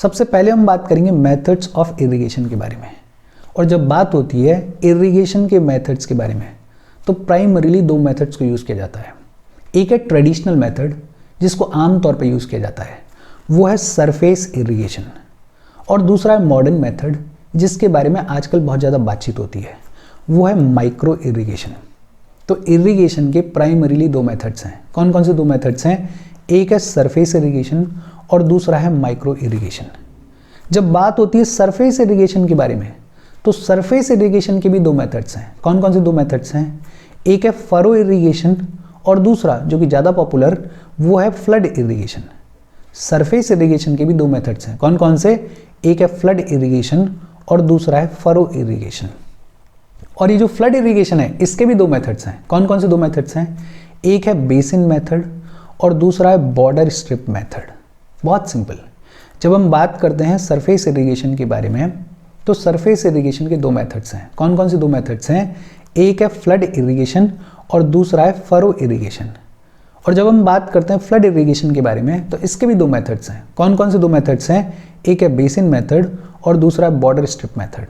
सबसे पहले हम बात करेंगे मेथड्स ऑफ इरिगेशन के बारे में। और जब बात होती है इरिगेशन के मेथड्स के बारे में तो प्राइमरीली दो मेथड्स को यूज़ किया जाता है। एक है ट्रेडिशनल मेथड जिसको आमतौर पर यूज़ किया जाता है, वो है सरफेस इरिगेशन, और दूसरा है मॉडर्न मेथड जिसके बारे में आजकल बहुत ज़्यादा बातचीत होती है, वो है माइक्रो इरिगेशन। तो इरिगेशन के प्राइमरीली दो मेथड्स हैं। कौन कौन से दो मेथड्स हैं? एक है सरफेस इरिगेशन और दूसरा है माइक्रो इरिगेशन। जब बात होती है सरफेस इरिगेशन के बारे में तो सरफेस इरिगेशन के भी दो मेथड्स हैं। कौन कौन से दो मेथड्स हैं? एक है फरो इरिगेशन और दूसरा जो कि ज़्यादा पॉपुलर वो है फ्लड इरिगेशन। सरफेस इरिगेशन के भी दो मेथड्स हैं। कौन कौन से? एक है फ्लड इरिगेशन और दूसरा है फरो इरिगेशन। और ये जो फ्लड इरिगेशन है इसके भी दो मेथड्स हैं। कौन कौन से दो मेथड्स हैं? एक है बेसिन मेथड और दूसरा है बॉर्डर स्ट्रिप मेथड। बहुत सिंपल। जब हम बात करते हैं सरफेस इरिगेशन के बारे में तो सरफेस इरिगेशन के दो मेथड्स हैं। कौन कौन से दो मेथड्स हैं? एक है फ्लड इरिगेशन और दूसरा है फरो इरिगेशन। और जब हम बात करते हैं फ्लड इरिगेशन के बारे में तो इसके भी दो मेथड्स हैं। कौन कौन से दो मेथड्स हैं? एक है बेसिन मेथड और दूसरा है बॉर्डर स्ट्रिप मेथड।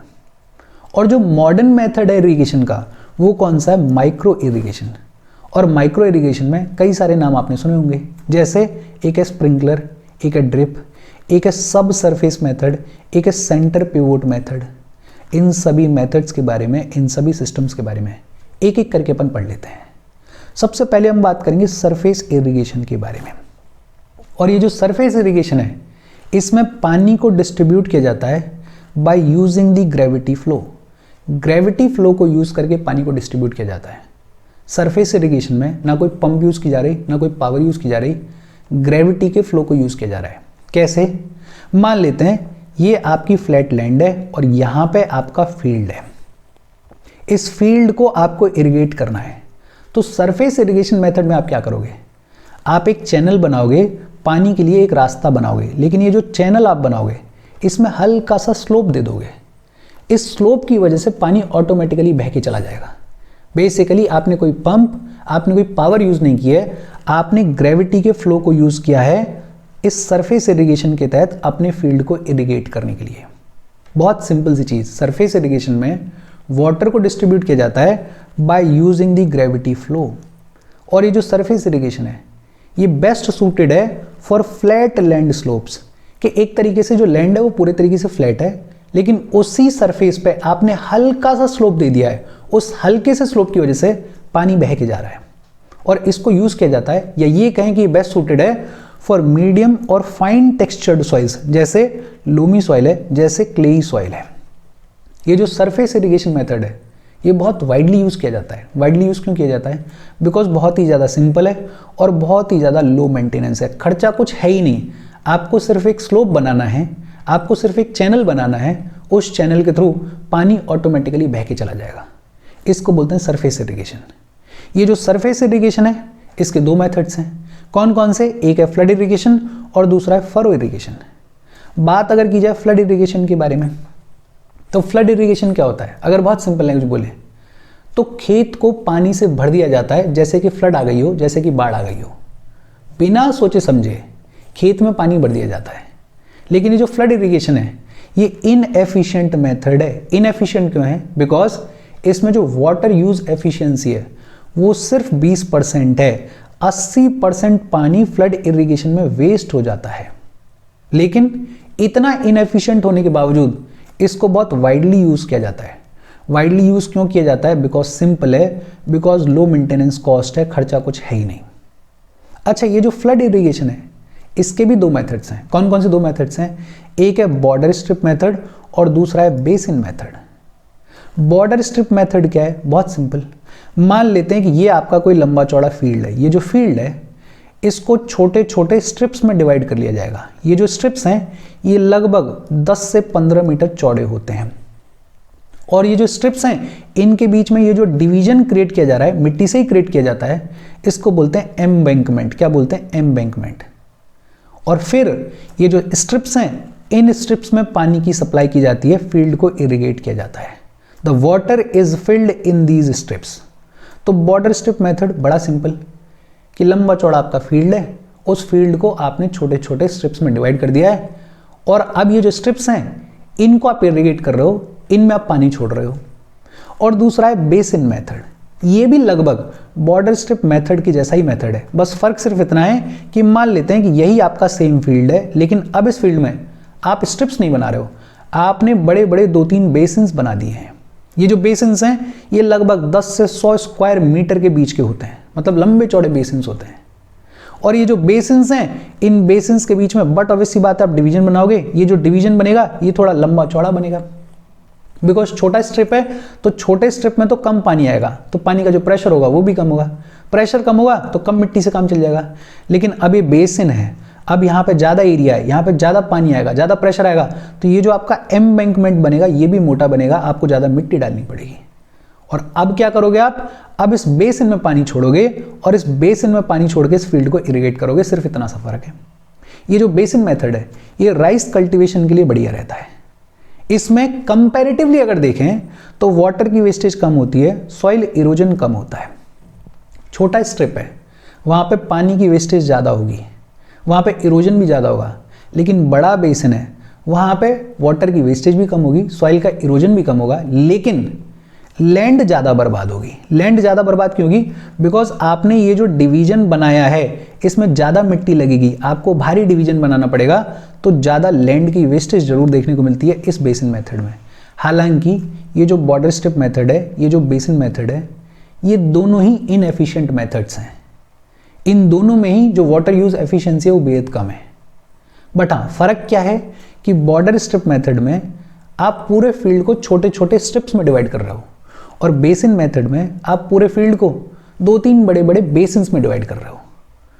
और जो मॉडर्न मेथड है इरिगेशन का वो कौन सा है? Micro irrigation. और माइक्रो इरिगेशन में कई सारे नाम आपने सुने होंगे, जैसे एक है स्प्रिंकलर, एक है ड्रिप, एक है सब सरफेस मेथड, एक है सेंटर पिवोट मेथड। इन सभी मेथड्स के बारे में, इन सभी सिस्टम्स के बारे में एक एक करके अपन पढ़ लेते हैं। सबसे पहले हम बात करेंगे सरफेस इरिगेशन के बारे में। और ये जो सरफेस इरिगेशन है इसमें पानी को डिस्ट्रीब्यूट किया जाता है by using the gravity flow. Gravity flow को यूज करके पानी को डिस्ट्रीब्यूट किया जाता है। सरफेस इरिगेशन में ना कोई पंप यूज की जा रही, ना कोई पावर यूज की जा रही, ग्रेविटी के फ्लो को यूज किया जा रहा है। कैसे? मान लेते हैं ये आपकी फ्लैट लैंड है और यहाँ पे आपका फील्ड है। इस फील्ड को आपको इरिगेट करना है तो सरफेस इरिगेशन मेथड में आप क्या करोगे? आप एक चैनल बनाओगे, पानी के लिए एक रास्ता बनाओगे, लेकिन ये जो चैनल आप बनाओगे इसमें हल्का सा स्लोप दे दोगे। इस स्लोप की वजह से पानी ऑटोमेटिकली बह के चला जाएगा। बेसिकली आपने कोई पंप, आपने कोई पावर यूज नहीं की है, आपने ग्रेविटी के फ्लो को यूज किया है इस सरफेस इरिगेशन के तहत अपने फील्ड को इरिगेट करने के लिए। बहुत सिंपल सी चीज। सरफेस इरिगेशन में वाटर को डिस्ट्रीब्यूट किया जाता है by using the gravity flow. और ये जो सरफेस इरिगेशन है ये बेस्ट सूटेड है फॉर फ्लैट लैंड स्लोप्स, कि एक तरीके से जो लैंड है वो पूरे तरीके से फ्लैट है, लेकिन उसी सरफेस पे आपने हल्का सा स्लोप दे दिया है। उस हल्के से स्लोप की वजह से पानी बह के जा रहा है और इसको यूज किया जाता है, या ये कहें कि बेस्ट सूटेड है फॉर मीडियम और फाइन टेक्सचर्ड सॉइल्स, जैसे लूमी सॉइल है, जैसे क्लेई सॉइल है। ये जो सरफेस इरिगेशन मेथड है ये बहुत वाइडली यूज किया जाता है। वाइडली यूज क्यों किया जाता है? बिकॉज बहुत ही ज़्यादा सिंपल है और बहुत ही ज़्यादा लो मेंटेनेंस है। खर्चा कुछ है ही नहीं, आपको सिर्फ एक स्लोप बनाना है, आपको सिर्फ एक चैनल बनाना है, उस चैनल के थ्रू पानी ऑटोमेटिकली बह के चला जाएगा। इसको बोलते हैं सरफेस इरिगेशन। ये जो सरफेस इरिगेशन है इसके दो मेथड्स हैं। कौन कौन से? एक है फ्लड इरिगेशन और दूसरा है फरो इरिगेशन। बात अगर की जाए फ्लड इरिगेशन के बारे में तो फ्लड इरिगेशन क्या होता है? अगर बहुत सिंपल लैंग्वेज बोले तो खेत को पानी से भर दिया जाता है, जैसे कि फ्लड आ गई हो, जैसे कि बाढ़ आ गई हो, बिना सोचे समझे खेत में पानी भर दिया जाता है। लेकिन ये जो फ्लड इरिगेशन है ये इनएफिशिएंट मेथड है। इनएफिशिएंट क्यों है? बिकॉज इसमें जो वाटर यूज एफिशिएंसी है वो सिर्फ 20% है। 80% पानी फ्लड इरिगेशन में वेस्ट हो जाता है। लेकिन इतना इनएफिशिएंट होने के बावजूद इसको बहुत वाइडली यूज किया जाता है। वाइडली यूज क्यों किया जाता है? बिकॉज सिंपल है, बिकॉज लो मेंटेनेंस कॉस्ट है, खर्चा कुछ है ही नहीं। अच्छा, ये जो फ्लड इरिगेशन है इसके भी दो मेथड्स हैं। कौन कौन से दो मेथड्स हैं? एक है बॉर्डर स्ट्रिप मेथड और दूसरा है basin method. Border strip method क्या है? बहुत सिंपल। मान लेते हैं कि ये आपका कोई लंबा चौड़ा फील्ड है। ये जो फील्ड है इसको छोटे छोटे स्ट्रिप्स में डिवाइड कर लिया जाएगा। ये जो स्ट्रिप्स हैं ये लगभग 10 से 15 मीटर चौड़े होते हैं। और ये जो स्ट्रिप्स हैं इनके बीच में ये जो डिवीजन क्रिएट किया जा रहा है, मिट्टी से ही क्रिएट किया जाता है, इसको बोलते हैं एम्बैंकमेंट। क्या बोलते हैं? एम्बैंकमेंट। और फिर ये जो स्ट्रिप्स हैं इन स्ट्रिप्स में पानी की सप्लाई की जाती है, फील्ड को इरिगेट किया जाता है। The water is filled in these strips. तो बॉर्डर स्ट्रिप मेथड बड़ा सिंपल कि लंबा चौड़ा आपका फील्ड है, उस फील्ड को आपने छोटे छोटे स्ट्रिप्स में डिवाइड कर दिया है और अब ये जो स्ट्रिप्स हैं इनको आप इरिगेट कर रहे हो, इनमें आप पानी छोड़ रहे हो। और दूसरा है बेसिन मेथड, ये भी लगभग बॉर्डर स्ट्रिप मेथड की जैसा ही मेथड है, बस फर्क सिर्फ इतना है कि मान लेते हैं कि यही आपका सेम फील्ड है, लेकिन अब इस फील्ड में आप स्ट्रिप्स नहीं बना रहे हो, आपने बड़े बड़े 2-3 बेसिन्स बना दिए हैं। ये जो बेसिन्स हैं ये लगभग 10 से 100 स्क्वायर मीटर के बीच के होते हैं, मतलब लंबे चौड़े बेसिन्स होते हैं। और ये जो बेसिन्स हैं, इन बेसिन्स के बीच में बट ऑब्वियसली बात है आप डिवीजन बनाओगे, ये जो डिवीजन बनेगा ये थोड़ा लंबा चौड़ा बनेगा, बिकॉज छोटा स्ट्रिप है तो छोटे स्ट्रिप में तो कम पानी आएगा, तो पानी का जो प्रेशर होगा वो भी कम होगा, प्रेशर कम होगा तो कम मिट्टी से काम चल जाएगा। लेकिन अब ये बेसिन है, अब यहाँ पे ज़्यादा एरिया है, यहाँ पे ज़्यादा पानी आएगा, ज़्यादा प्रेशर आएगा, तो ये जो आपका एम्बैंकमेंट बनेगा ये भी मोटा बनेगा, आपको ज़्यादा मिट्टी डालनी पड़ेगी। और अब क्या करोगे आप, अब इस बेसिन में पानी छोड़ोगे और इस बेसिन में पानी छोड़ के इस फील्ड को इरिगेट करोगे, सिर्फ इतना सा फर्क है। ये जो बेसिन मेथड है ये राइस कल्टीवेशन के लिए बढ़िया रहता है। इसमें कंपैरेटिवली अगर देखें तो वाटर की वेस्टेज कम होती है, सॉइल इरोजन कम होता है। छोटा स्ट्रिप है वहाँ पे पानी की वेस्टेज ज़्यादा होगी, वहाँ पे इरोजन भी ज़्यादा होगा, लेकिन बड़ा बेसिन है वहाँ पे वाटर की वेस्टेज भी कम होगी, सॉइल का इरोजन भी कम होगा, लेकिन लैंड ज़्यादा बर्बाद होगी। लैंड ज़्यादा बर्बाद क्यों होगी, बिकॉज आपने ये जो डिवीजन बनाया है इसमें ज़्यादा मिट्टी लगेगी, आपको भारी डिवीजन बनाना पड़ेगा, तो ज़्यादा लैंड की वेस्टेज जरूर देखने को मिलती है इस बेसिन मेथड में। हालांकि ये जो बॉर्डर स्ट्रिप मेथड है, ये जो बेसिन मेथड है, ये दोनों ही इनएफिशिएंट मेथड्स हैं। इन दोनों में ही जो वाटर यूज एफिशिएंसी है वो बेहद कम है। बट हाँ, फर्क क्या है कि बॉर्डर स्ट्रिप मेथड में आप पूरे फील्ड को छोटे छोटे स्ट्रिप्स में डिवाइड कर रहे हो, और बेसिन मेथड में आप पूरे फील्ड को 2-3 बड़े बड़े बेसिन्स में डिवाइड कर रहे हो।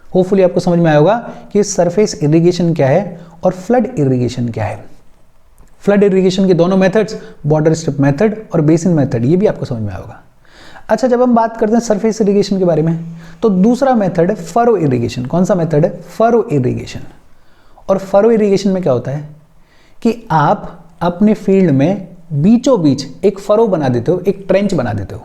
होपफुली आपको समझ में आया होगा कि सरफेस इरिगेशन क्या है और फ्लड इरिगेशन क्या है। फ्लड इरिगेशन के दोनों मेथड्स, बॉर्डर स्ट्रिप मेथड और बेसिन मेथड, ये भी आपको समझ में आया होगा। अच्छा, जब हम बात करते हैं सरफेस इरिगेशन के बारे में, तो दूसरा मेथड है फरो इरिगेशन। कौन सा मेथड है? Furrow irrigation. और फरो इरिगेशन में क्या होता है कि आप अपने फील्ड में बीचों बीच एक फरो बना देते हो, एक ट्रेंच बना देते हो।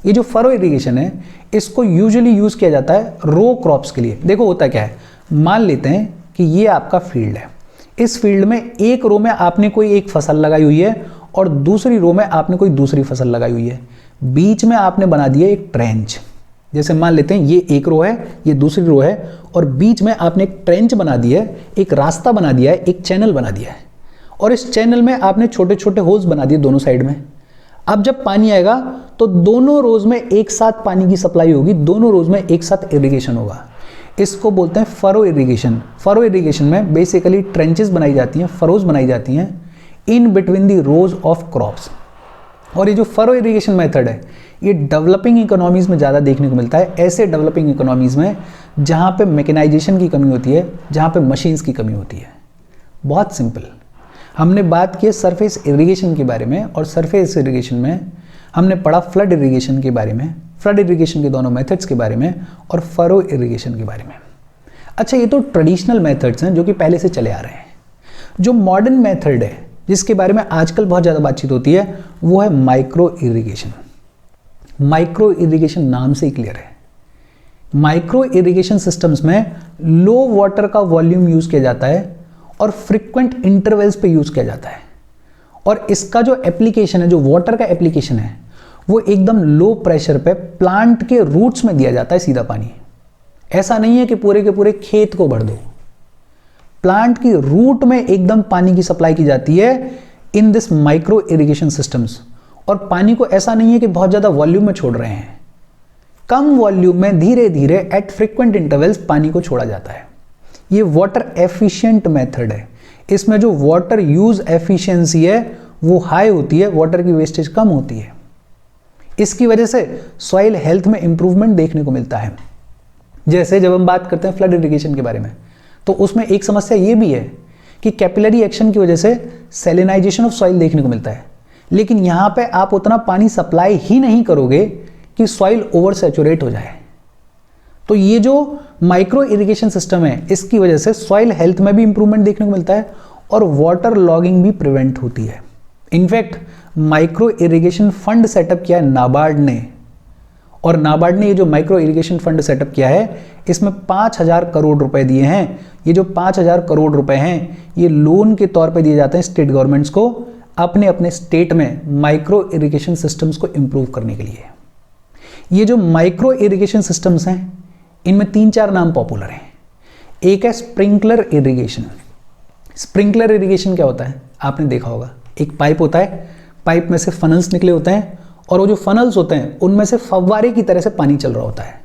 ये जो फरो इरिगेशन है इसको यूजुअली यूज किया जाता है रो क्रॉप्स के लिए। देखो होता क्या है, मान लेते हैं कि ये आपका फील्ड है, इस फील्ड में एक रो में आपने कोई एक फसल लगाई हुई है और दूसरी रो में आपने कोई दूसरी फसल लगाई हुई है, बीच में आपने बना दिया एक ट्रेंच। जैसे मान लेते हैं ये एक रो है, ये दूसरी रो है, और बीच में आपने एक ट्रेंच बना दिया है, एक रास्ता बना दिया है, एक चैनल बना दिया है, और इस चैनल में आपने छोटे छोटे होल्स बना दिए दोनों साइड में। अब जब पानी आएगा तो दोनों रोज में एक साथ पानी की सप्लाई होगी, दोनों रोज में एक साथ इरिगेशन होगा। इसको बोलते हैं फरो इरिगेशन। फरो इरिगेशन में बेसिकली ट्रेंचेस बनाई जाती हैं, फरोज बनाई जाती हैं in between the rose of crops. और ये जो फरो इरिगेशन मेथड है ये डेवलपिंग इकोनॉमीज में ज़्यादा देखने को मिलता है, ऐसे डेवलपिंग इकोनॉमीज में जहाँ पे मैकेनाइजेशन की कमी होती है, जहाँ पे मशीन्स की कमी होती है। बहुत सिंपल, हमने बात की सरफेस इरिगेशन के बारे में, और सरफेस इरिगेशन में हमने पढ़ा फ्लड इरिगेशन के बारे में, फ्लड इरिगेशन के दोनों मेथड्स के बारे में, और फरो इरिगेशन के बारे में। अच्छा, ये तो ट्रेडिशनल मेथड्स हैं जो कि पहले से चले आ रहे हैं। जो मॉडर्न मेथड है जिसके बारे में आजकल बहुत ज़्यादा बातचीत होती है वो है माइक्रो इरिगेशन। माइक्रो इरिगेशन नाम से ही क्लियर है। माइक्रो इरिगेशन सिस्टम्स में लो वाटर का वॉल्यूम यूज किया जाता है और फ्रीक्वेंट इंटरवल्स पे यूज किया जाता है, और इसका जो एप्लीकेशन है, जो वाटर का एप्लीकेशन है, वो एकदम लो प्रेशर पे प्लांट के रूट्स में दिया जाता है सीधा पानी। ऐसा नहीं है कि पूरे के पूरे खेत को भर दो, प्लांट की रूट में एकदम पानी की सप्लाई की जाती है in this micro irrigation systems. और पानी को ऐसा नहीं है कि बहुत ज्यादा वॉल्यूम में छोड़ रहे हैं, कम वॉल्यूम में धीरे धीरे एट फ्रीक्वेंट इंटरवल्स पानी को छोड़ा जाता है। ये वाटर एफिशिएंट मेथड है। इसमें जो वाटर यूज एफिशिएंसी है वो हाई होती है, वाटर की वेस्टेज कम होती है। इसकी वजह से सॉइल हेल्थ में इंप्रूवमेंट देखने को मिलता है। जैसे जब हम बात करते हैं फ्लड इरिगेशन के बारे में, तो उसमें एक समस्या ये भी है कि कैपिलरी एक्शन की वजह से सैलिनाइजेशन ऑफ सॉइल देखने को मिलता है, लेकिन यहां पे आप उतना पानी सप्लाई ही नहीं करोगे कि सॉइल ओवर सैचुरेट हो जाए। तो ये जो माइक्रो इरिगेशन सिस्टम है इसकी वजह से सॉइल हेल्थ में भी इंप्रूवमेंट देखने को मिलता है और वाटर लॉगिंग भी प्रिवेंट होती है। In fact micro irrigation fund setup किया है नाबार्ड ने, और नाबार्ड ने ये जो माइक्रो इरिगेशन फंड सेटअप किया है, इसमें 5,000 करोड़ रुपए दिए हैं। ये जो 5,000 करोड़ रुपए हैं, ये लोन के तौर पे दिए जाते हैं स्टेट गवर्नमेंट्स को अपने अपने स्टेट में माइक्रो इरिगेशन सिस्टम्स को इंप्रूव करने के लिए। ये जो माइक्रो इरिगेशन सिस्टम्स हैं, इनमें 3-4 नाम पॉपुलर हैं। एक है स्प्रिंकलर इरिगेशन। स्प्रिंकलर इरिगेशन क्या होता है? आपने देखा होगा, एक पाइप होता है, पाइप में से फनल्स निकले होते हैं और वो जो फनल्स होते हैं उनमें से फव्वारे की तरह से पानी चल रहा होता है,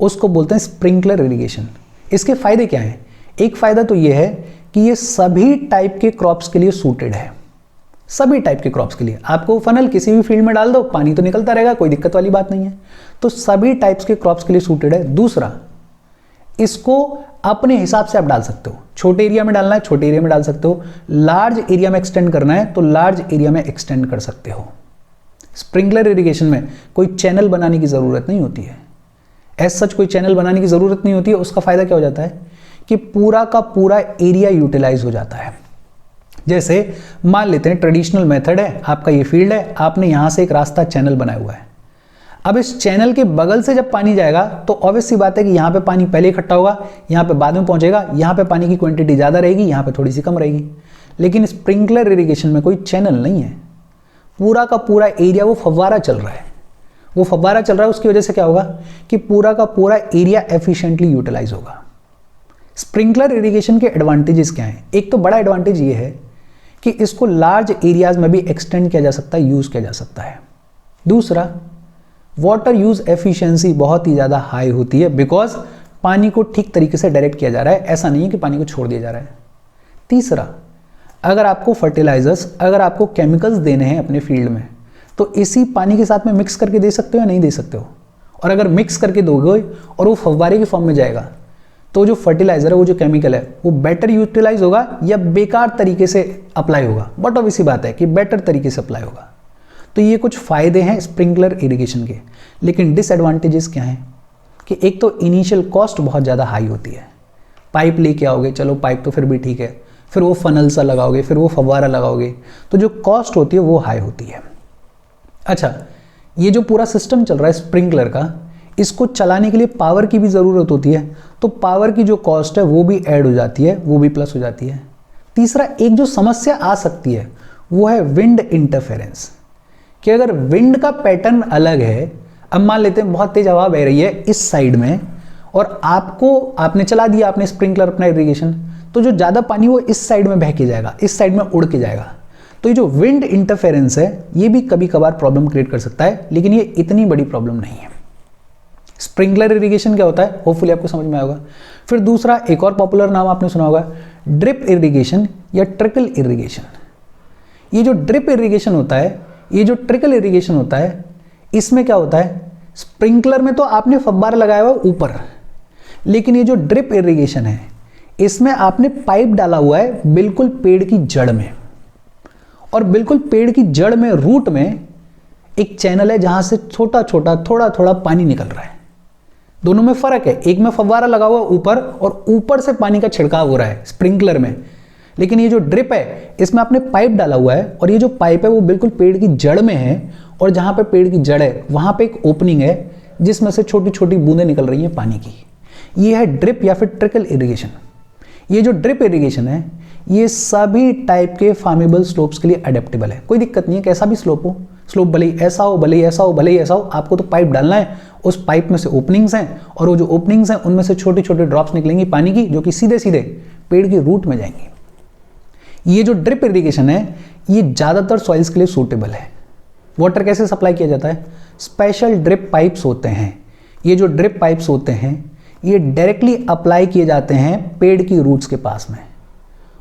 उसको बोलते हैं स्प्रिंकलर इरिगेशन। इसके फायदे क्या हैं? एक फायदा तो ये है कि ये सभी टाइप के क्रॉप्स के लिए सूटेड है। सभी टाइप के क्रॉप्स के लिए आपको फनल किसी भी फील्ड में डाल दो, पानी तो निकलता रहेगा, कोई दिक्कत वाली बात नहीं है। तो सभी टाइप्स के क्रॉप्स के लिए सूटेड है। दूसरा, इसको अपने हिसाब से आप डाल सकते हो। छोटे एरिया में डालना है, छोटे एरिया में डाल सकते हो। लार्ज एरिया में एक्सटेंड करना है तो लार्ज एरिया में एक्सटेंड कर सकते हो। स्प्रिंकलर इरिगेशन में कोई चैनल बनाने की ज़रूरत नहीं होती है। एज सच कोई चैनल बनाने की ज़रूरत नहीं होती है। उसका फ़ायदा क्या हो जाता है कि पूरा का पूरा एरिया यूटिलाइज हो जाता है। जैसे मान लेते हैं ट्रेडिशनल मेथड है, आपका ये फील्ड है, आपने यहाँ से एक रास्ता चैनल बनाया हुआ है। अब इस चैनल के बगल से जब पानी जाएगा तो ऑब्वियस सी बात है कि यहाँ पे पानी पहले इकट्ठा होगा, यहाँ पे बाद में पहुँचेगा, यहाँ पे पानी की क्वांटिटी ज़्यादा रहेगी, यहाँ पे थोड़ी सी कम रहेगी। लेकिन स्प्रिंकलर इरिगेशन में कोई चैनल नहीं है, पूरा का पूरा एरिया वो फव्वारा चल रहा है। वो फव्वारा चल रहा है, उसकी वजह से क्या होगा कि पूरा का पूरा एरिया एफिशिएंटली यूटिलाइज होगा। स्प्रिंकलर इरिगेशन के एडवांटेजेस क्या हैं? एक तो बड़ा एडवांटेज ये है कि इसको लार्ज एरियाज में भी एक्सटेंड किया जा सकता है, यूज़ किया जा सकता है। दूसरा, वाटर यूज एफिशिएंसी बहुत ही ज़्यादा हाई होती है, बिकॉज पानी को ठीक तरीके से डायरेक्ट किया जा रहा है, ऐसा नहीं है कि पानी को छोड़ दिया जा रहा है। तीसरा, अगर आपको फर्टिलाइजर्स, अगर आपको केमिकल्स देने हैं अपने फील्ड में, तो इसी पानी के साथ में मिक्स करके दे सकते हो या नहीं दे सकते हो। और अगर मिक्स करके दोगे और वो फव्वारे की फॉर्म में जाएगा तो जो फर्टिलाइजर है, वो जो केमिकल है, वो बेटर यूटिलाइज होगा या बेकार तरीके से अप्लाई होगा। बट ऑब्वियस बात है कि बेटर तरीके से अप्लाई होगा। तो ये कुछ फ़ायदे हैं स्प्रिंकलर इरिगेशन के। लेकिन डिसएडवांटेजेस क्या हैं कि एक तो इनिशियल कॉस्ट बहुत ज़्यादा हाई होती है। पाइप लेके आओगे, चलो पाइप तो फिर भी ठीक है, फिर वो फनल सा लगाओगे, फिर वो फव्वारा लगाओगे, तो जो कॉस्ट होती है वो हाई होती है। अच्छा, ये जो पूरा सिस्टम चल रहा है स्प्रिंकलर का, इसको चलाने के लिए पावर की भी ज़रूरत होती है, तो पावर की जो कॉस्ट है वो भी ऐड हो जाती है, वो भी प्लस हो जाती है। तीसरा, एक जो समस्या आ सकती है वो है विंड इंटरफेरेंस, कि अगर विंड का पैटर्न अलग है, अब मान लेते हैं बहुत तेज हवा बह रही है इस साइड में और आपने चला दिया आपने स्प्रिंकलर अपना इरिगेशन, तो जो ज़्यादा पानी वो इस साइड में बह के जाएगा, इस साइड में उड़ के जाएगा। तो ये जो विंड इंटरफेरेंस है ये भी कभी कभार प्रॉब्लम क्रिएट कर सकता है, लेकिन ये इतनी बड़ी प्रॉब्लम नहीं है। स्प्रिंकलर इरिगेशन क्या होता है, होपफुली आपको समझ में आएगा। फिर दूसरा, एक और पॉपुलर नाम आपने सुना होगा, ड्रिप इरिगेशन या ट्रिकल इरिगेशन। ये जो ड्रिप इरिगेशन होता है, ये जो ट्रिकल इरिगेशन होता है, इसमें क्या होता है, स्प्रिंकलर में तो आपने फव्वारा लगाया हुआ ऊपर, लेकिन ये जो ड्रिप इरिगेशन है इसमें आपने पाइप डाला हुआ है बिल्कुल पेड़ की जड़ में, और बिल्कुल पेड़ की जड़ में, रूट में एक चैनल है जहां से छोटा छोटा थोड़ा थोड़ा पानी निकल रहा है। दोनों में फर्क है, एक में फव्वारा लगा हुआ ऊपर और ऊपर से पानी का छिड़काव हो रहा है स्प्रिंकलर में, लेकिन ये जो ड्रिप है इसमें आपने पाइप डाला हुआ है और ये जो पाइप है वो बिल्कुल पेड़ की जड़ में है, और जहां पे पेड़ की जड़ है वहां पे एक ओपनिंग है जिसमें से छोटी छोटी बूंदें निकल रही हैं पानी की। ये है ड्रिप या फिर ट्रिकल इरिगेशन। ये जो ड्रिप इरिगेशन है ये सभी टाइप के फार्मेबल स्लोप्स के लिए अडेप्टेबल है, कोई दिक्कत नहीं है, कैसा भी स्लोप हो, स्लोप भले ही ऐसा हो, भले ही ऐसा हो, भले ही ऐसा हो, आपको तो पाइप डालना है, उस पाइप में से ओपनिंग्स हैं और वो जो ओपनिंग्स हैं उनमें से छोटे छोटे ड्रॉप्स निकलेंगी पानी की, जो कि सीधे सीधे पेड़ की रूट में जाएंगी। ये जो ड्रिप इरिगेशन है ये ज़्यादातर सॉइल्स के लिए सूटेबल है। वाटर कैसे सप्लाई किया जाता है, स्पेशल ड्रिप पाइप्स होते हैं। ये जो ड्रिप पाइप्स होते हैं ये डायरेक्टली अप्लाई किए जाते हैं पेड़ की रूट्स के पास में,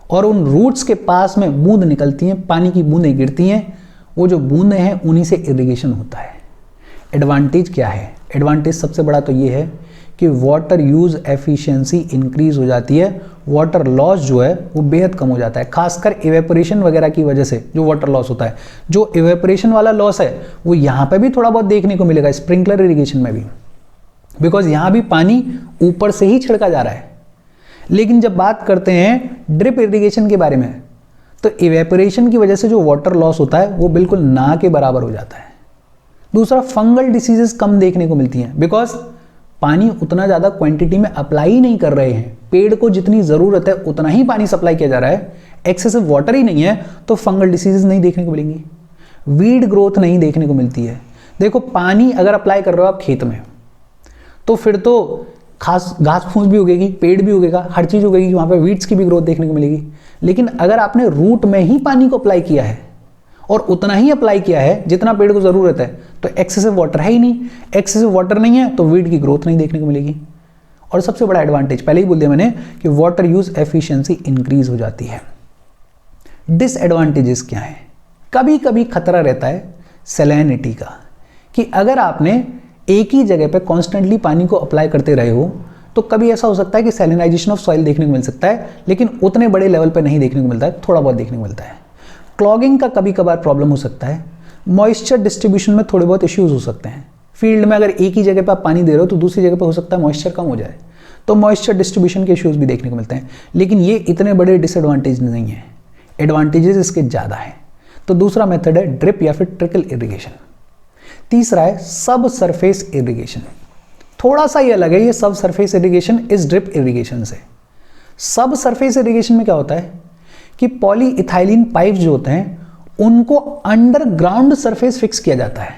और उन रूट्स के पास में बूंद निकलती हैं, पानी की बूंदें गिरती हैं, वो जो बूंदें हैं उन्हीं से इरिगेशन होता है। एडवांटेज क्या है, एडवांटेज सबसे बड़ा तो ये है कि वाटर यूज एफिशिएंसी इंक्रीज हो जाती है, वाटर लॉस जो है वो बेहद कम हो जाता है, खासकर इवेपोरेशन वगैरह की वजह से जो वाटर लॉस होता है। जो इवेपोरेशन वाला लॉस है वो यहाँ पे भी थोड़ा बहुत देखने को मिलेगा स्प्रिंकलर इरिगेशन में भी, बिकॉज यहाँ भी पानी ऊपर से ही छिड़का जा रहा है। लेकिन जब बात करते हैं ड्रिप इरिगेशन के बारे में, तो इवेपोरेशन की वजह से जो वाटर लॉस होता है वो बिल्कुल ना के बराबर हो जाता है। दूसरा, फंगल डिसीजेस कम देखने को मिलती हैं, बिकॉज पानी उतना ज़्यादा क्वांटिटी में अप्लाई नहीं कर रहे हैं। पेड़ को जितनी ज़रूरत है उतना ही पानी सप्लाई किया जा रहा है, एक्सेसिव वाटर ही नहीं है, तो फंगल डिसीजेस नहीं देखने को मिलेंगी। वीड ग्रोथ नहीं देखने को मिलती है। देखो, पानी अगर अप्लाई कर रहे हो आप खेत में, तो फिर तो घास फूस भी उगेगी, पेड़ भी उगेगा, हर चीज़ उगेगी, वहाँ पे वीड्स की भी ग्रोथ देखने को मिलेगी। लेकिन अगर आपने रूट में ही पानी को अप्लाई किया है और उतना ही अप्लाई किया है जितना पेड़ को ज़रूरत है, तो एक्सेसिव वाटर है ही नहीं। एक्सेसिव वाटर नहीं है तो वीड की ग्रोथ नहीं देखने को मिलेगी। और सबसे बड़ा एडवांटेज पहले ही बोल दिया मैंने कि वाटर यूज एफिशिएंसी इंक्रीज हो जाती है। डिसएडवांटेजेस क्या है? कभी कभी खतरा रहता है सैलिनिटी का, कि अगर आपने एक ही जगह पे कॉन्स्टेंटली पानी को अप्लाई करते रहे हो तो कभी ऐसा हो सकता है कि सैलिनाइजेशन ऑफ सॉइल देखने को मिल सकता है, लेकिन उतने बड़े लेवल पे नहीं देखने को मिलता है, थोड़ा बहुत देखने को मिलता है। क्लॉगिंग का कभी कभार प्रॉब्लम हो सकता है। मॉइस्चर डिस्ट्रीब्यूशन में थोड़े बहुत इश्यूज हो सकते हैं। फील्ड में अगर एक ही जगह पे आप पानी दे रहे हो तो दूसरी जगह पे हो सकता है मॉइस्चर कम हो जाए, तो मॉइस्चर डिस्ट्रीब्यूशन के इश्यूज भी देखने को मिलते हैं। लेकिन ये इतने बड़े डिसएडवांटेज नहीं है, एडवांटेजेस इसके ज़्यादा हैं। तो दूसरा मेथड है ड्रिप या फिर ट्रिकल इरिगेशन। तीसरा है सब सरफेस इरिगेशन। थोड़ा सा ये अलग है, ये सब सरफेस इरिगेशन इस ड्रिप इरिगेशन से। सब सरफेस इरिगेशन में क्या होता है कि पॉलीइथाइलिन पाइप्स जो होते हैं उनको अंडरग्राउंड सरफेस फिक्स किया जाता है।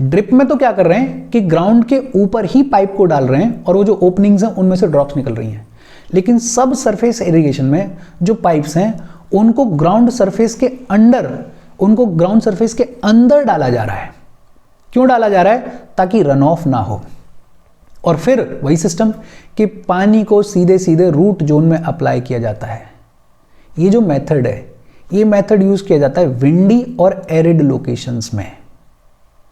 ड्रिप में तो क्या कर रहे हैं कि ग्राउंड के ऊपर ही पाइप को डाल रहे हैं और वो जो ओपनिंग्स हैं उनमें से ड्रॉप्स निकल रही हैं। लेकिन सब सरफेस इरिगेशन में जो पाइप्स हैं उनको ग्राउंड सरफेस के अंडर, उनको ग्राउंड सरफेस के अंदर डाला जा रहा है। क्यों डाला जा रहा है? ताकि रन ऑफ ना हो। और फिर वही सिस्टम कि पानी को सीधे सीधे रूट जोन में अप्लाई किया जाता है। ये जो मेथड है, ये मेथड यूज किया जाता है विंडी और एरिड लोकेशंस में।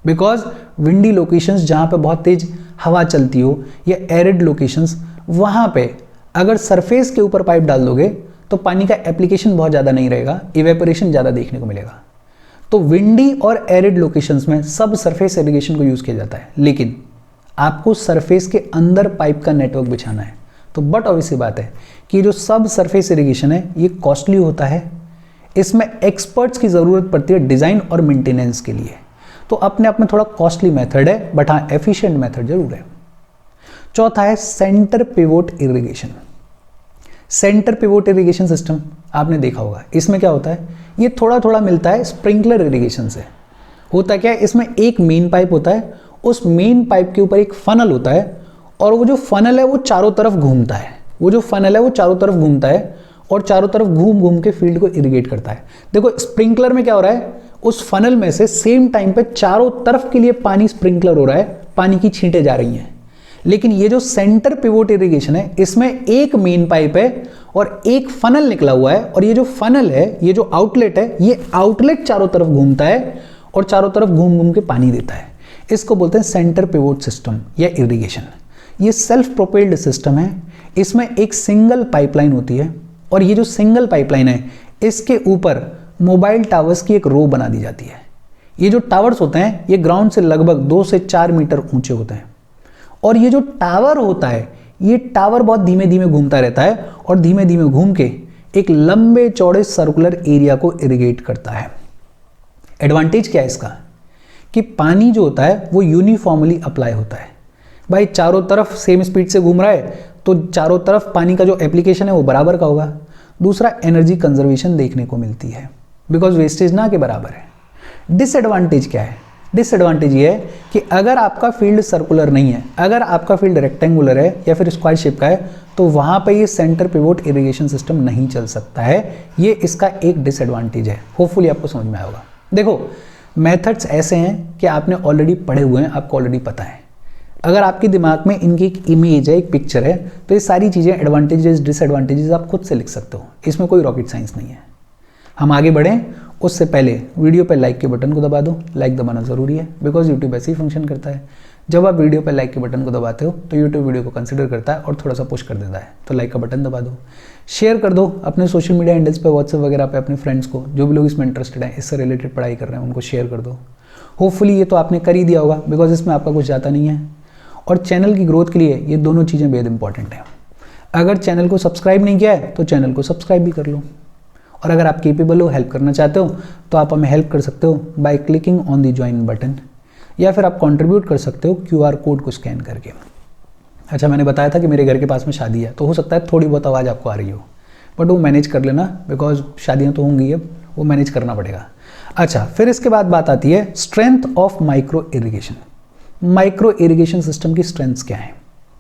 बिकॉज विंडी लोकेशंस जहां पे बहुत तेज हवा चलती हो या एरिड लोकेशंस, वहां पे अगर सरफेस के ऊपर पाइप डाल दोगे तो पानी का एप्लीकेशन बहुत ज़्यादा नहीं रहेगा, इवेपोरेशन ज़्यादा देखने को मिलेगा। तो विंडी और एरिड लोकेशंस में सब सरफेस इरिगेशन को यूज़ किया जाता है। लेकिन आपको सरफेस के अंदर पाइप का नेटवर्क बिछाना है, तो बट ऑब्वियसली बात है कि जो सब सरफेस इरिगेशन है ये कॉस्टली होता है। इसमें एक्सपर्ट्स की ज़रूरत पड़ती है डिज़ाइन और मेंटेनेंस के लिए। तो अपने आप में थोड़ा कॉस्टली मेथड है, बट हाँ एफिशिएंट मेथड जरूर है। चौथा है centre pivot irrigation. Centre pivot irrigation system आपने देखा होगा। इसमें क्या होता है, ये थोड़ा थोड़ा मिलता है स्प्रिंकलर इरिगेशन से। होता क्या है, इसमें एक मेन पाइप होता है, उस मेन पाइप के ऊपर एक फनल होता है और वो जो फनल है वो चारों तरफ घूमता है। वो जो फनल है वो चारों तरफ घूमता है और चारों तरफ घूम घूम के फील्ड को इरिगेट करता है। देखो स्प्रिंकलर में क्या हो रहा है, उस फनल में से सेम टाइम पे चारों तरफ के लिए पानी स्प्रिंकलर हो रहा है, पानी की छींटें जा रही हैं। लेकिन ये जो सेंटर पिवोट इरिगेशन है, इसमें एक मेन पाइप है और एक फनल निकला हुआ है, और ये जो फनल है, ये जो आउटलेट है, ये आउटलेट चारों तरफ घूमता है और चारों तरफ घूम घूम के पानी देता है। इसको बोलते हैं सेंटर पिवोट सिस्टम या इरिगेशन। ये सेल्फ प्रोपेल्ड सिस्टम है। इसमें एक सिंगल पाइपलाइन होती है और ये जो सिंगल पाइपलाइन है इसके ऊपर मोबाइल टावर्स की एक रो बना दी जाती है। ये जो टावर्स होते हैं ये ग्राउंड से लगभग 2 से 4 मीटर ऊंचे होते हैं और ये जो टावर होता है, ये टावर बहुत धीमे धीमे घूमता रहता है और धीमे धीमे घूम के एक लंबे चौड़े सर्कुलर एरिया को इरिगेट करता है। एडवांटेज क्या है इसका कि पानी जो होता है वो यूनिफॉर्मली अप्लाई होता है। भाई चारों तरफ सेम स्पीड से घूम रहा है तो चारों तरफ पानी का जो एप्लीकेशन है वो बराबर का होगा। दूसरा, एनर्जी कंजर्वेशन देखने को मिलती है बिकॉज वेस्टेज ना के बराबर है। डिसएडवांटेज क्या है? डिसएडवांटेज ये है कि अगर आपका फील्ड सर्कुलर नहीं है, अगर आपका फील्ड रेक्टेंगुलर है या फिर स्क्वायर शेप का है, तो वहां पे ये सेंटर पिवोट इरिगेशन सिस्टम नहीं चल सकता है। ये इसका एक डिसएडवांटेज है। होपफुली आपको समझ में आया होगा। देखो मेथड्स ऐसे हैं कि आपने ऑलरेडी पढ़े हुए हैं, आपको ऑलरेडी पता है। अगर आपके दिमाग में इनकी एक इमेज है, एक पिक्चर है, तो ये सारी चीज़ें एडवांटेजेस डिसएडवांटेजेस आप खुद से लिख सकते हो। इसमें कोई रॉकेट साइंस नहीं है। हम आगे बढ़ें उससे पहले वीडियो पर लाइक के बटन को दबा दो। लाइक दबाना ज़रूरी है बिकॉज यूट्यूब ऐसे ही फंक्शन करता है। जब आप वीडियो पर लाइक के बटन को दबाते हो तो यूट्यूब वीडियो को कंसिडर करता है और थोड़ा सा पुश कर देता है। तो लाइक का बटन दबा दो, शेयर कर दो अपने सोशल मीडिया हैंडल्स पे, व्हाट्सएप वगैरह पे अपने फ्रेंड्स को, जो भी लोग इसमें इंटरेस्टेड हैं, इससे रिलेटेड पढ़ाई कर रहे हैं, उनको शेयर कर दो। होपफुली ये तो आपने कर ही दिया होगा बिकॉज इसमें आपका कुछ जाता नहीं है। और चैनल की ग्रोथ के लिए ये दोनों चीज़ें बेहद इंपॉर्टेंट हैं। अगर चैनल को सब्सक्राइब नहीं किया है तो चैनल को सब्सक्राइब भी कर लो। और अगर आप केपेबल हो, हेल्प करना चाहते हो, तो आप हमें हेल्प कर सकते हो by clicking on the join button. या फिर आप कंट्रीब्यूट कर सकते हो QR कोड को स्कैन करके। अच्छा, मैंने बताया था कि मेरे घर के पास में शादी है, तो हो सकता है थोड़ी बहुत आवाज़ आपको आ रही हो, बट वो मैनेज कर लेना, बिकॉज शादियाँ तो होंगी, अब वो मैनेज करना पड़ेगा। अच्छा, फिर इसके बाद बात आती है strength of micro irrigation. Micro irrigation system की स्ट्रेंथ्स क्या है?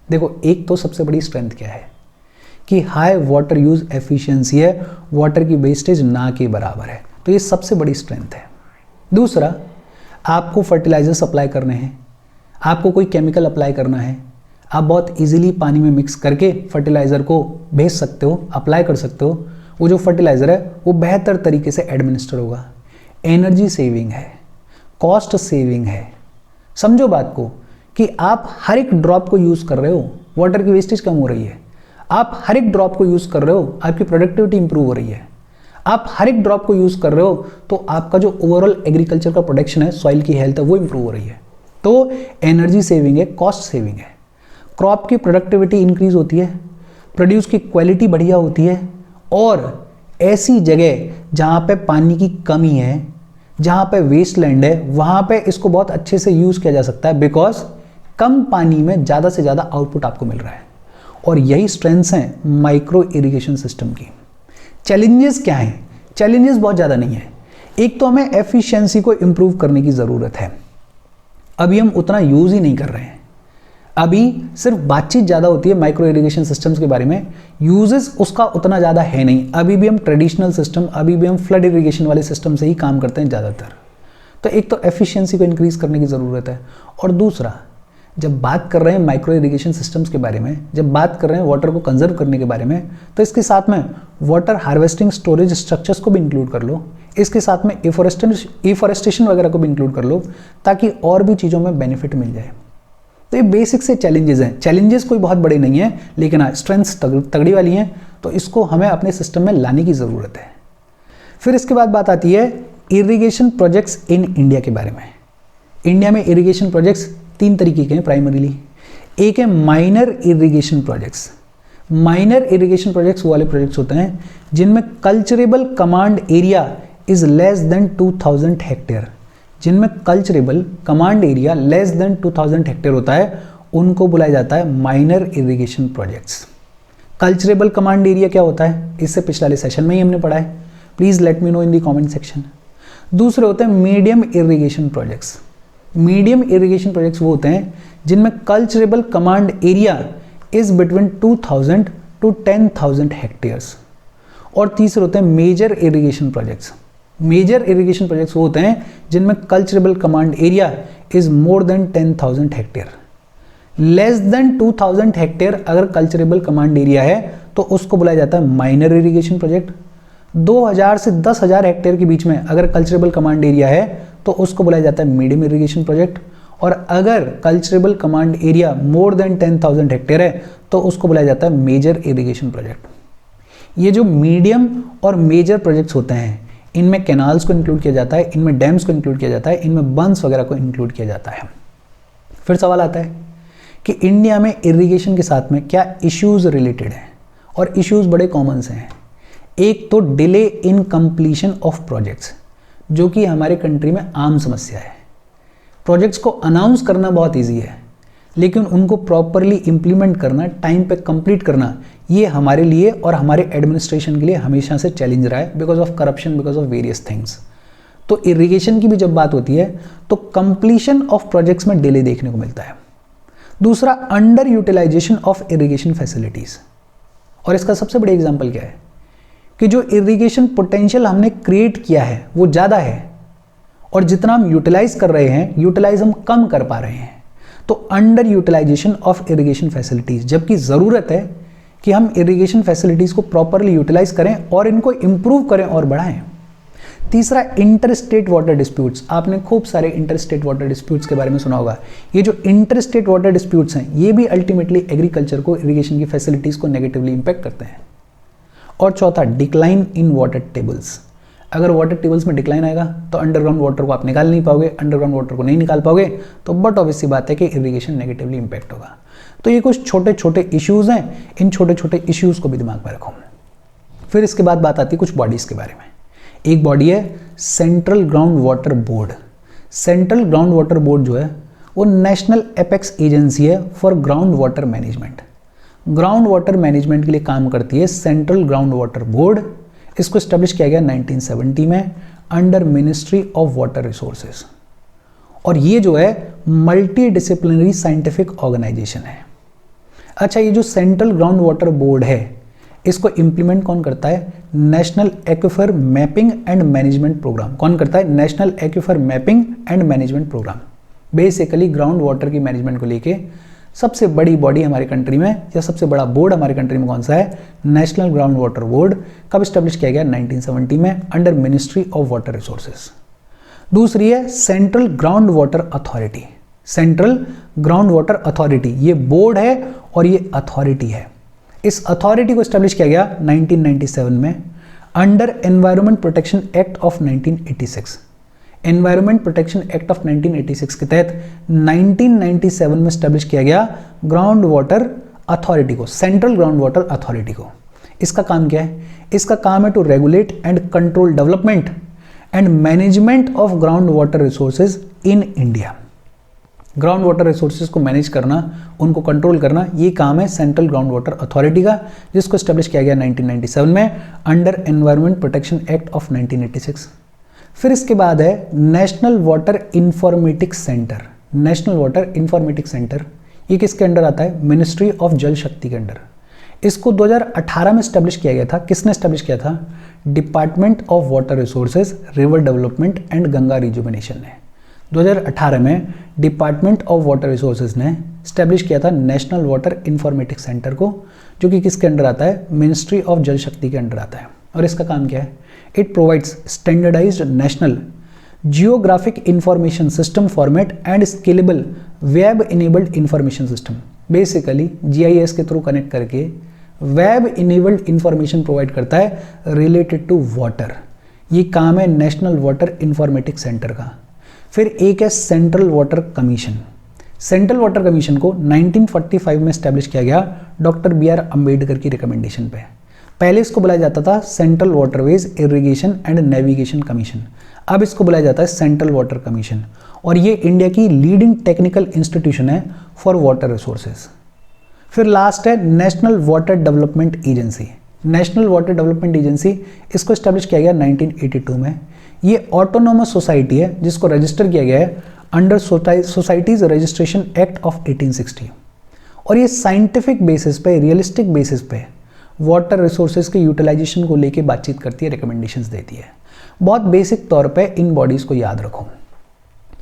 देखो, एक तो सबसे बड़ी स्ट्रेंथ क्या है कि हाई वाटर यूज एफिशिएंसी है, वाटर की वेस्टेज ना के बराबर है, तो ये सबसे बड़ी स्ट्रेंथ है। दूसरा, आपको फर्टिलाइजर सप्लाई करने हैं, आपको कोई केमिकल अप्लाई करना है, आप बहुत इजीली पानी में मिक्स करके फर्टिलाइज़र को भेज सकते हो, अप्लाई कर सकते हो। वो जो फर्टिलाइज़र है वो बेहतर तरीके से एडमिनिस्टर होगा। एनर्जी सेविंग है, कॉस्ट सेविंग है। समझो बात को कि आप हर एक ड्रॉप को यूज़ कर रहे हो, वाटर की वेस्टेज कम हो रही है। आप हर एक ड्रॉप को यूज़ कर रहे हो, आपकी प्रोडक्टिविटी इंप्रूव हो रही है। आप हर एक ड्रॉप को यूज़ कर रहे हो तो आपका जो ओवरऑल एग्रीकल्चर का प्रोडक्शन है, सॉइल की हेल्थ है, वो इंप्रूव हो रही है। तो एनर्जी सेविंग है, कॉस्ट सेविंग है। क्रॉप की प्रोडक्टिविटी इंक्रीज होती है, प्रोड्यूस की क्वालिटी बढ़िया होती है, और ऐसी जगह जहाँ पे पानी की कमी है, जहाँ पे वेस्टलैंड है, वहाँ पे इसको बहुत अच्छे से यूज़ किया जा सकता है, बिकॉज कम पानी में ज़्यादा से ज़्यादा आउटपुट आपको मिल रहा है। और यही स्ट्रेंथ्स हैं माइक्रो इरिगेशन सिस्टम की। चैलेंजेस क्या हैं? चैलेंजेस बहुत ज़्यादा नहीं है। एक तो हमें एफिशिएंसी को इम्प्रूव करने की ज़रूरत है। अभी हम उतना यूज़ ही नहीं कर रहे हैं, अभी सिर्फ बातचीत ज़्यादा होती है माइक्रो इरिगेशन सिस्टम्स के बारे में, यूजेस उसका उतना ज़्यादा है नहीं। अभी भी हम ट्रेडिशनल सिस्टम, अभी भी हम फ्लड इरिगेशन वाले सिस्टम से ही काम करते हैं ज़्यादातर। तो एक तो एफिशिएंसी को इंक्रीज़ करने की ज़रूरत है, और दूसरा, जब बात कर रहे हैं माइक्रो इरिगेशन सिस्टम्स के बारे में, जब बात कर रहे हैं वाटर को कंजर्व करने के बारे में, तो इसके साथ में वाटर हार्वेस्टिंग स्टोरेज स्ट्रक्चर्स को भी इंक्लूड कर लो, इसके साथ में इफॉरेस्टेशन वगैरह को भी इंक्लूड कर लो, ताकि और भी चीज़ों में बेनिफिट मिल जाए। तो ये बेसिक से चैलेंजेस हैं। चैलेंजेस कोई बहुत बड़े नहीं है, लेकिन हाँ, स्ट्रेंथ्स तगड़ी वाली हैं, तो इसको हमें अपने सिस्टम में लाने की ज़रूरत है। फिर इसके बाद बात आती है इरिगेशन प्रोजेक्ट्स इन इंडिया के बारे में। इंडिया में इरिगेशन प्रोजेक्ट्स 3 तरीके के हैं प्राइमरीली। एक है minor irrigation projects. Minor irrigation projects वो वाले प्रोजेक्ट्स होते हैं जिनमें culturable command area is less than 2000 hectare. जिनमें culturable command area less than 2000 hectare होता है, उनको बुलाया जाता है minor irrigation projects. Culturable command area क्या होता है, इससे पिछले वाले सेशन में ही हमने पढ़ा है, please let me know in the comment section. दूसरे होते हैं medium irrigation projects. Medium irrigation projects वो होते हैं जिनमें culturable command area is between 2000 to 10,000 hectares. और तीसरे होते हैं major irrigation projects. Major irrigation projects वो होते हैं जिनमें culturable command area is more than 10,000 hectare. Less than 2000 hectare अगर कल्चरेबल कमांड एरिया है तो उसको बुलाया जाता है माइनर इरिगेशन प्रोजेक्ट। 2000 से 10,000 हेक्टेयर के बीच में अगर कल्चरेबल कमांड एरिया है तो उसको बुलाया जाता है मीडियम इरिगेशन प्रोजेक्ट। और अगर कल्चरेबल कमांड एरिया मोर देन 10,000 हेक्टेयर है तो उसको बुलाया जाता है मेजर इरिगेशन प्रोजेक्ट। ये जो मीडियम और मेजर प्रोजेक्ट्स होते हैं, इनमें कैनाल्स को इंक्लूड किया जाता है, इनमें डैम्स को इंक्लूड किया जाता है, इनमें बंस वगैरह को इंक्लूड किया जाता है। फिर सवाल आता है कि इंडिया में इरिगेशन के साथ में क्या इश्यूज रिलेटेड हैं, और इश्यूज बड़े कॉमन से हैं। एक तो delay in completion of projects, जो कि हमारे कंट्री में आम समस्या है। प्रोजेक्ट्स को अनाउंस करना बहुत ईजी है, लेकिन उनको प्रॉपरली इम्प्लीमेंट करना, टाइम पे कंप्लीट करना, ये हमारे लिए और हमारे एडमिनिस्ट्रेशन के लिए हमेशा से चैलेंज रहा है, because of corruption, because of various things. तो इरिगेशन की भी जब बात होती है तो कंप्लीशन ऑफ प्रोजेक्ट्स में डिले देखने को मिलता है। दूसरा, under utilization of irrigation facilities. और इसका सबसे बड़ा एग्जाम्पल क्या है कि जो इरिगेशन पोटेंशियल हमने क्रिएट किया है वो ज़्यादा है, और जितना हम यूटिलाइज कर रहे हैं, यूटिलाइज हम कम कर पा रहे हैं। तो under utilization of irrigation facilities, जबकि ज़रूरत है कि हम इरिगेशन फैसिलिटीज़ को प्रॉपरली यूटिलाइज करें और इनको इम्प्रूव करें और बढ़ाएं। तीसरा, इंटर स्टेट वाटर डिस्प्यूट्स। आपने खूब सारे इंटर स्टेट वाटर डिस्प्यूट्स के बारे में सुना होगा। ये जो इंटर स्टेट वाटर डिस्प्यूट्स हैं, ये भी अल्टीमेटली एग्रीकल्चर को, इरिगेशन की फैसिलिटीज़ को नेगेटिवली इंपैक्ट करते हैं। और चौथा, डिक्लाइन इन वाटर टेबल्स। अगर वाटर टेबल्स में डिक्लाइन आएगा तो अंडरग्राउंड वाटर को आप निकाल नहीं पाओगे, अंडरग्राउंड वाटर को नहीं निकाल पाओगे, तो बट ऑब्वियसली बात है कि इरिगेशन नेगेटिवली इंपैक्ट होगा। तो ये कुछ छोटे छोटे इश्यूज़ हैं, इन छोटे छोटे इश्यूज़ को भी दिमाग में रखो। फिर इसके बाद बात आती है कुछ बॉडीज़ के बारे में। एक बॉडी है central ground water board. Central ground water board जो है वो नेशनल एपेक्स एजेंसी है for ground water management. Ground water management के लिए काम करती है सेंट्रल ग्राउंड वाटर बोर्ड। इसको स्टैब्लिश किया गया 1970 में under ministry of water resources. और ये जो है मल्टी डिसिप्लिनरी साइंटिफिक ऑर्गेनाइजेशन है। अच्छा, ये जो सेंट्रल ग्राउंड वाटर बोर्ड है इसको इंप्लीमेंट कौन करता है? National aquifer mapping and management programme. कौन करता है? National aquifer mapping and management programme. Basically ground water की मैनेजमेंट को लेके सबसे बड़ी बॉडी हमारी कंट्री में या सबसे बड़ा बोर्ड हमारी कंट्री में कौन सा है? National ground water board. कब स्टैब्लिश किया गया? 1970 में under ministry of water resources. दूसरी है central ground water authority. Central ground water authority ये बोर्ड है और ये अथॉरिटी है। इस अथॉरिटी को स्टैब्लिश किया गया 1997 में under environment protection act of 1986। Environment protection act of 1986 के तहत 1997 में स्टैब्लिश किया गया ग्राउंड वाटर अथॉरिटी को, सेंट्रल ग्राउंड वाटर अथॉरिटी को। इसका काम क्या है? इसका काम है to regulate and control development and management of ground water resources in India. Ground water resources को मैनेज करना, उनको कंट्रोल करना, ये काम है सेंट्रल ग्राउंड वाटर अथॉरिटी का, जिसको स्टैब्लिश किया गया 1997 में under environment protection act of 1986। फिर इसके बाद है national water informatics centre. National water informatics centre ये किसके अंडर आता है? मिनिस्ट्री ऑफ जल शक्ति के अंडर। इसको 2018 में स्टैब्लिश किया गया था। किसने स्टैब्लिश किया था? Department of water resources, river development and Ganga rejuvenation ने 2018 में डिपार्टमेंट ऑफ वाटर रिसोर्सेज ने स्टैब्लिश किया था नेशनल वाटर इंफॉर्मेटिक्स सेंटर को, जो कि किसके अंडर आता है? मिनिस्ट्री ऑफ जल शक्ति के अंडर आता है। और इसका काम क्या है? It provides standardised national geographic information system format and scalable web enabled information system. Basically GIS के थ्रू कनेक्ट करके वेब इनेबल्ड इंफॉर्मेशन प्रोवाइड करता है रिलेटेड टू वाटर। ये काम है नेशनल वाटर इंफॉर्मेटिक्स सेंटर का। फिर एक है central water commission. Central water commission को 1945 में स्टैब्लिश किया गया डॉक्टर BR अम्बेडकर की रिकमेंडेशन पे। पहले इसको बुलाया जाता था central waterways irrigation and navigation commission, अब इसको बुलाया जाता है सेंट्रल वाटर कमीशन। और ये इंडिया की लीडिंग टेक्निकल इंस्टीट्यूशन है फॉर वाटर रिसोर्सेज। फिर लास्ट है national water development agency. National water development agency इसको स्टैब्लिश किया गया 1982 में। ये ऑटोनोमस सोसाइटी है जिसको रजिस्टर किया गया है under societies registration act of 1860। और ये साइंटिफिक बेसिस पे, रियलिस्टिक बेसिस पे वाटर रिसोर्सेज के यूटिलाइजेशन को लेके बातचीत करती है, रिकमेंडेशंस देती है। बहुत बेसिक तौर पे इन बॉडीज़ को याद रखो,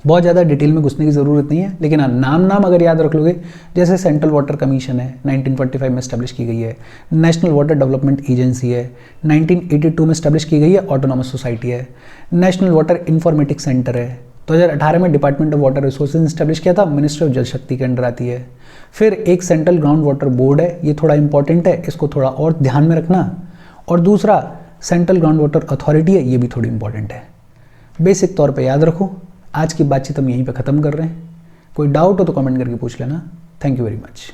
बहुत ज़्यादा डिटेल में घुसने की ज़रूरत नहीं है, लेकिन हाँ नाम अगर याद रख लोगे, जैसे सेंट्रल वाटर कमीशन है 1945 में स्टैब्लिश की गई है, नेशनल वाटर डेवलपमेंट एजेंसी है 1982 में स्टैब्लिश की गई है, ऑटोनॉमस सोसाइटी है, नेशनल वाटर इंफॉर्मेटिक्स सेंटर है 2018 में department of water resources establish किया था, मिनिस्ट्री ऑफ जल शक्ति के अंडर आती है। फिर एक सेंट्रल ग्राउंड वाटर बोर्ड है, ये थोड़ा इंपॉर्टेंट है, इसको थोड़ा और ध्यान में रखना। और दूसरा सेंट्रल ग्राउंड वाटर अथॉरिटी है, ये भी थोड़ी इंपॉर्टेंट है, बेसिक तौर पे याद रखो। आज की बातचीत हम यहीं पे ख़त्म कर रहे हैं। कोई डाउट हो तो कमेंट करके पूछ लेना। Thank you very much.